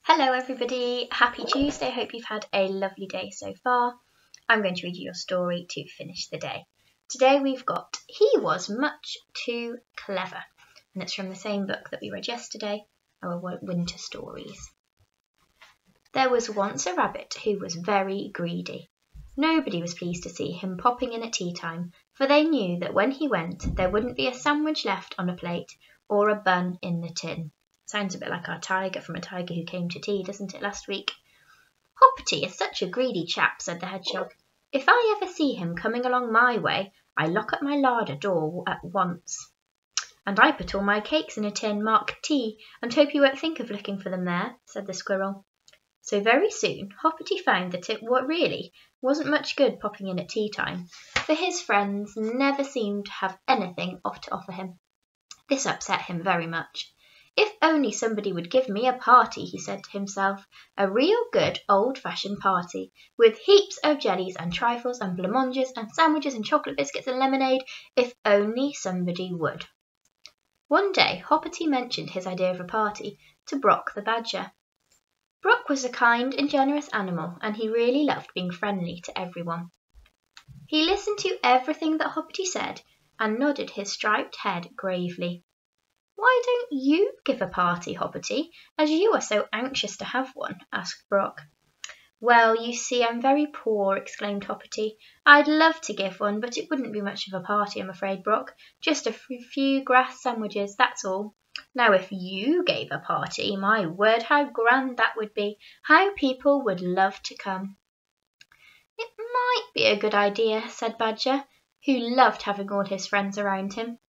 Hello everybody, happy Tuesday, hope you've had a lovely day so far. I'm going to read you your story to finish the day. Today we've got He Was Much Too Clever, and it's from the same book that we read yesterday, our winter stories. There was once a rabbit who was very greedy. Nobody was pleased to see him popping in at tea time, for they knew that when he went there wouldn't be a sandwich left on a plate or a bun in the tin. Sounds a bit like our tiger from A Tiger Who Came to Tea, doesn't it, last week? Hoppity is such a greedy chap, said the hedgehog. If I ever see him coming along my way, I lock up my larder door at once. And I put all my cakes in a tin marked tea, and hope you won't think of looking for them there, said the squirrel. So very soon Hoppity found that it really wasn't much good popping in at tea time, for his friends never seemed to have anything to offer him. This upset him very much. If only somebody would give me a party, he said to himself, a real good old-fashioned party, with heaps of jellies and trifles and blancmanges and sandwiches and chocolate biscuits and lemonade, if only somebody would. One day Hoppity mentioned his idea of a party to Brock the badger. Brock was a kind and generous animal, and he really loved being friendly to everyone. He listened to everything that Hoppity said and nodded his striped head gravely. Why don't you give a party, Hoppity, as you are so anxious to have one? Asked Brock. Well, you see, I'm very poor, exclaimed Hoppity. I'd love to give one, but it wouldn't be much of a party, I'm afraid, Brock. Just a few grass sandwiches, that's all. Now, if you gave a party, my word, how grand that would be. How people would love to come. It might be a good idea, said Badger, who loved having all his friends around him.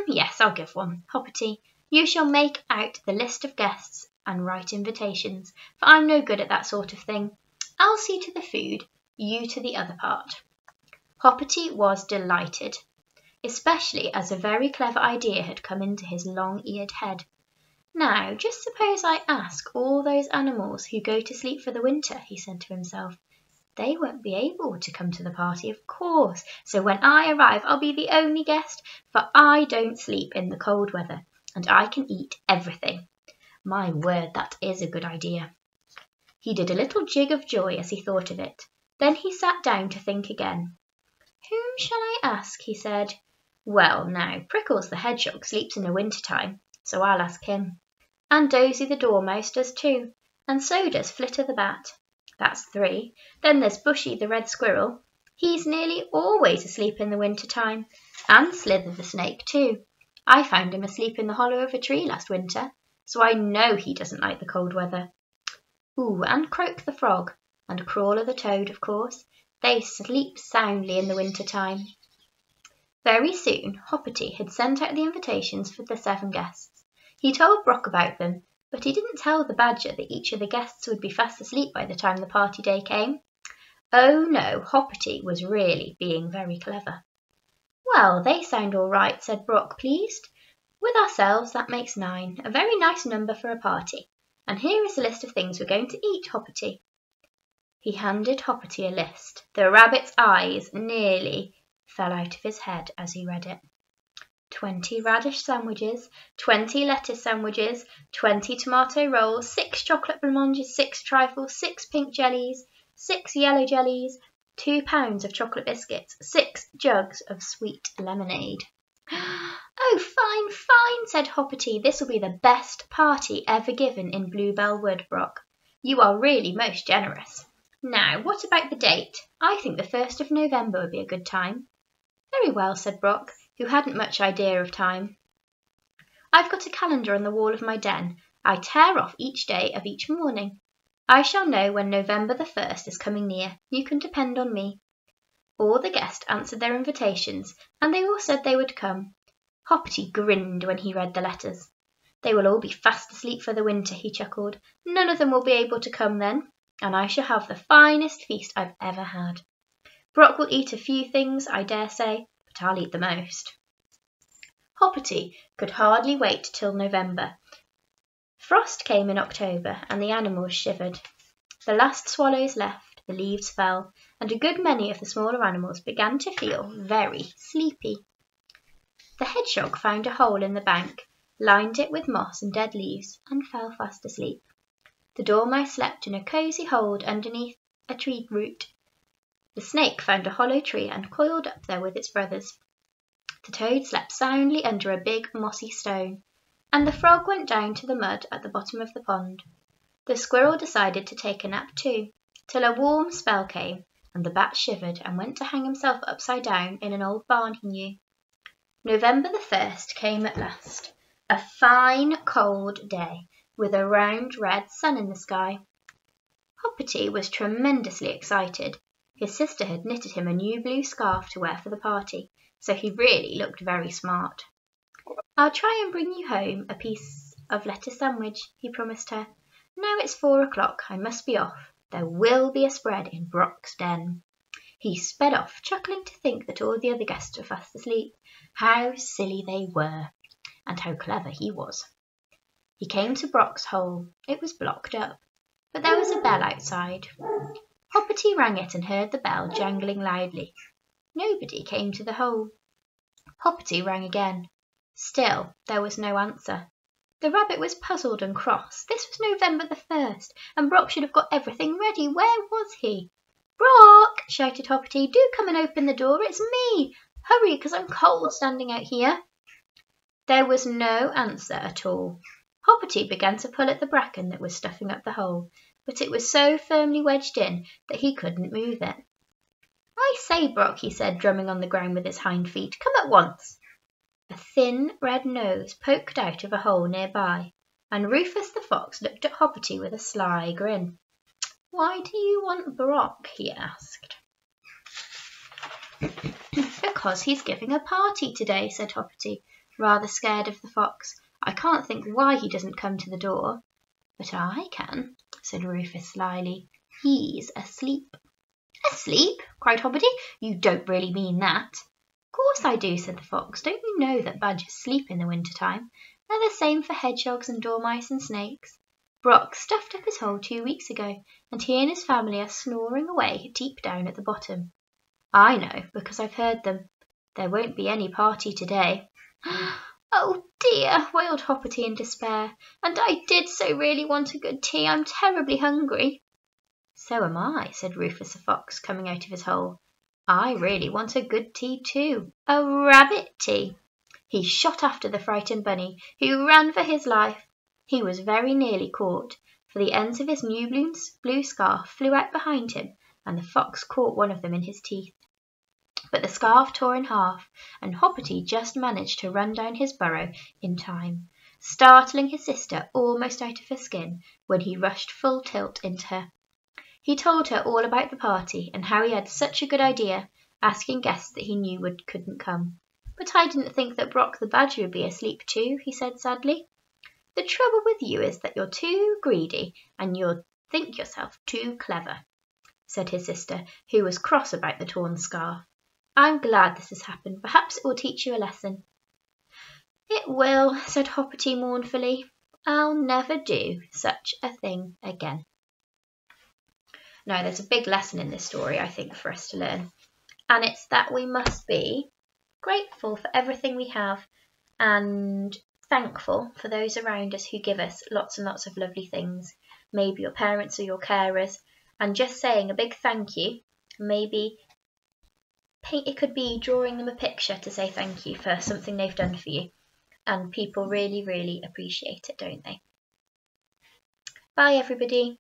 Yes, I'll give one. Hoppity, you shall make out the list of guests and write invitations, for I'm no good at that sort of thing. I'll see to the food, you to the other part. Hoppity was delighted, especially as a very clever idea had come into his long-eared head. Now, just suppose I ask all those animals who go to sleep for the winter, he said to himself. They won't be able to come to the party, of course, so when I arrive I'll be the only guest, for I don't sleep in the cold weather, and I can eat everything. My word, that is a good idea. He did a little jig of joy as he thought of it. Then he sat down to think again. Whom shall I ask, he said. Well, now, Prickles the hedgehog sleeps in the winter time, so I'll ask him. And Dozy the dormouse does too, and so does Flitter the bat. That's 3. Then there's Bushy the red squirrel. He's nearly always asleep in the winter time. And Slither the snake too. I found him asleep in the hollow of a tree last winter, so I know he doesn't like the cold weather. Ooh, and Croak the frog, and Crawler the toad, of course. They sleep soundly in the winter time. Very soon Hoppity had sent out the invitations for the 7 guests. He told Brock about them, but he didn't tell the badger that each of the guests would be fast asleep by the time the party day came. Oh no, Hoppity was really being very clever. Well, they sound all right, said Brock, pleased. With ourselves, that makes 9, a very nice number for a party. And here is a list of things we're going to eat, Hoppity. He handed Hoppity a list. The rabbit's eyes nearly fell out of his head as he read it. 20 radish sandwiches, 20 lettuce sandwiches, 20 tomato rolls, 6 chocolate blancmanges, 6 trifles, 6 pink jellies, 6 yellow jellies, 2 pounds of chocolate biscuits, 6 jugs of sweet lemonade. Oh, fine, fine, said Hoppity. This will be the best party ever given in Bluebell Wood, Brock. You are really most generous. Now, what about the date? I think the 1st of November would be a good time. Very well, said Brock, who hadn't much idea of time. I've got a calendar on the wall of my den. I tear off each day of each morning. I shall know when November the 1st is coming near. You can depend on me. All the guests answered their invitations, and they all said they would come. Hoppity grinned when he read the letters. They will all be fast asleep for the winter, he chuckled. None of them will be able to come then, and I shall have the finest feast I've ever had. Brock will eat a few things, I dare say, but I'll eat the most. Hoppity could hardly wait till November. Frost came in October, and the animals shivered. The last swallows left, the leaves fell, and a good many of the smaller animals began to feel very sleepy. The hedgehog found a hole in the bank, lined it with moss and dead leaves, and fell fast asleep. The dormice slept in a cosy hole underneath a tree root. The snake found a hollow tree and coiled up there with its brothers. The toad slept soundly under a big mossy stone, and the frog went down to the mud at the bottom of the pond. The squirrel decided to take a nap too, till a warm spell came, and the bat shivered and went to hang himself upside down in an old barn he knew. November the 1st came at last, a fine cold day, with a round red sun in the sky. Hoppity was tremendously excited. His sister had knitted him a new blue scarf to wear for the party, so he really looked very smart. "I'll try and bring you home a piece of lettuce sandwich," he promised her. "Now it's 4 o'clock, I must be off. There will be a spread in Brock's den." He sped off, chuckling to think that all the other guests were fast asleep. How silly they were, and how clever he was. He came to Brock's hole. It was blocked up, but there was a bell outside. Hoppity rang it and heard the bell jangling loudly. Nobody came to the hole. Hoppity rang again. Still there was no answer. The rabbit was puzzled and cross. This was November the 1st, and Brock should have got everything ready. Where was he? "Brock!" shouted Hoppity. "Do come and open the door. It's me. Hurry, 'cause I'm cold standing out here." There was no answer at all. Hoppity began to pull at the bracken that was stuffing up the hole, but it was so firmly wedged in that he couldn't move it. "I say, Brock," he said, drumming on the ground with his hind feet, "come at once." A thin red nose poked out of a hole nearby, and Rufus the fox looked at Hoppity with a sly grin. "Why do you want Brock?" he asked. "Because he's giving a party today," said Hoppity, rather scared of the fox. "I can't think why he doesn't come to the door." "But I can," said Rufus slyly. "He's asleep." "Asleep?" cried Hoppity. "You don't really mean that." "Course I do," said the fox. "Don't you know that badgers sleep in the winter time? They're the same for hedgehogs and dormice and snakes. Brock stuffed up his hole 2 weeks ago, and he and his family are snoring away deep down at the bottom. I know, because I've heard them. There won't be any party today." "Oh dear," wailed Hoppity in despair. "And I did so really want a good tea. I'm terribly hungry." "So am I," said Rufus the fox, coming out of his hole. "I really want a good tea too, a rabbit tea." He shot after the frightened bunny, who ran for his life. He was very nearly caught, for the ends of his new blue scarf flew out behind him, and the fox caught one of them in his teeth. But the scarf tore in half, and Hoppity just managed to run down his burrow in time, startling his sister almost out of her skin when he rushed full tilt into her. He told her all about the party and how he had such a good idea, asking guests that he knew couldn't come. "But I didn't think that Brock the badger would be asleep too," he said sadly. "The trouble with you is that you're too greedy and you think yourself too clever," said his sister, who was cross about the torn scarf. "I'm glad this has happened. Perhaps it will teach you a lesson." "It will," said Hoppity mournfully. "I'll never do such a thing again." Now, there's a big lesson in this story, I think, for us to learn, and it's that we must be grateful for everything we have and thankful for those around us who give us lots and lots of lovely things, maybe your parents or your carers, and just saying a big thank you. Maybe it could be drawing them a picture to say thank you for something they've done for you, and people really, really appreciate it, don't they? Bye, everybody.